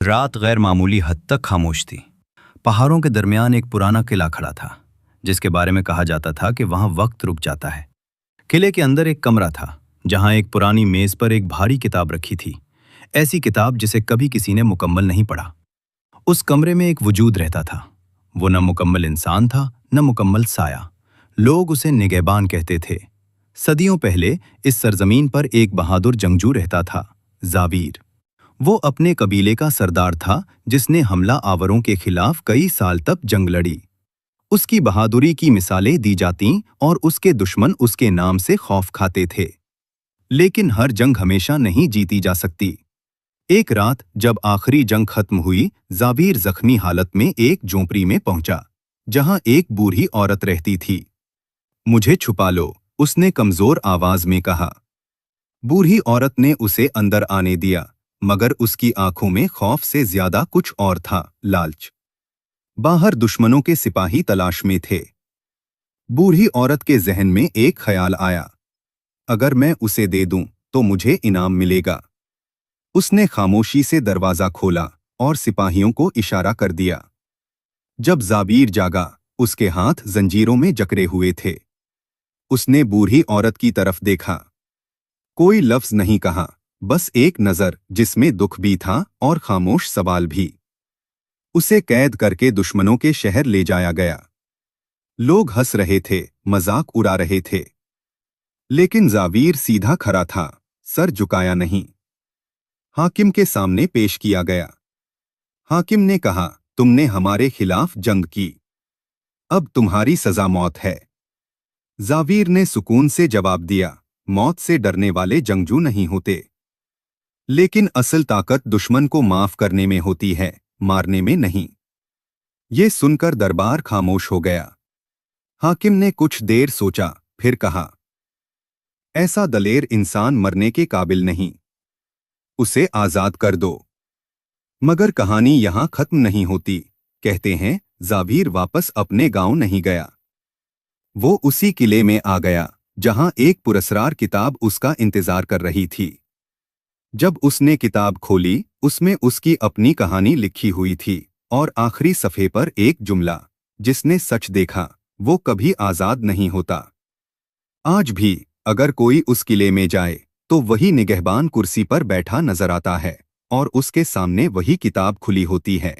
रात गैर मामूली हद तक खामोश थी। पहाड़ों के दरमियान एक पुराना किला खड़ा था, जिसके बारे में कहा जाता था कि वहां वक्त रुक जाता है। किले के अंदर एक कमरा था, जहां एक पुरानी मेज पर एक भारी किताब रखी थी, ऐसी किताब जिसे कभी किसी ने मुकम्मल नहीं पढ़ा। उस कमरे में एक वजूद रहता था। वो न मुकम्मल इंसान था, न मुकम्मल साया। लोग उसे निगहबान कहते थे। सदियों पहले इस सरजमीन पर एक बहादुर जंगजू रहता था, जावीर। वो अपने कबीले का सरदार था, जिसने हमला आवरों के खिलाफ कई साल तक जंग लड़ी। उसकी बहादुरी की मिसालें दी जातीं और उसके दुश्मन उसके नाम से खौफ खाते थे। लेकिन हर जंग हमेशा नहीं जीती जा सकती। एक रात जब आखिरी जंग खत्म हुई, जावीर जख्मी हालत में एक झोंपड़ी में पहुंचा, जहां एक बूढ़ी औरत रहती थी। मुझे छुपा लो, उसने कमजोर आवाज में कहा। बूढ़ी औरत ने उसे अंदर आने दिया, मगर उसकी आंखों में खौफ से ज्यादा कुछ और था, लालच। बाहर दुश्मनों के सिपाही तलाश में थे। बूढ़ी औरत के जहन में एक ख्याल आया, अगर मैं उसे दे दूं तो मुझे इनाम मिलेगा। उसने खामोशी से दरवाजा खोला और सिपाहियों को इशारा कर दिया। जब जाबीर जागा, उसके हाथ जंजीरों में जकड़े हुए थे। उसने बूढ़ी औरत की तरफ देखा। कोई लफ्ज नहीं कहा, बस एक नजर जिसमें दुख भी था और खामोश सवाल भी। उसे कैद करके दुश्मनों के शहर ले जाया गया। लोग हंस रहे थे, मजाक उड़ा रहे थे। लेकिन जावीर सीधा खड़ा था, सर झुकाया नहीं। हाकिम के सामने पेश किया गया। हाकिम ने कहा, तुमने हमारे खिलाफ जंग की, अब तुम्हारी सजा मौत है। जावीर ने सुकून से जवाब दिया, मौत से डरने वाले जंगजू नहीं होते। लेकिन असल ताकत दुश्मन को माफ करने में होती है, मारने में नहीं। ये सुनकर दरबार खामोश हो गया। हाकिम ने कुछ देर सोचा, फिर कहा, ऐसा दलेर इंसान मरने के काबिल नहीं, उसे आजाद कर दो। मगर कहानी यहां खत्म नहीं होती। कहते हैं जावीर वापस अपने गांव नहीं गया। वो उसी किले में आ गया, जहां एक पुरस्कार किताब उसका इंतजार कर रही थी। जब उसने किताब खोली, उसमें उसकी अपनी कहानी लिखी हुई थी, और आखिरी सफ़े पर एक जुमला, जिसने सच देखा वो कभी आजाद नहीं होता। आज भी अगर कोई उस किले में जाए तो वही निगहबान कुर्सी पर बैठा नजर आता है, और उसके सामने वही किताब खुली होती है।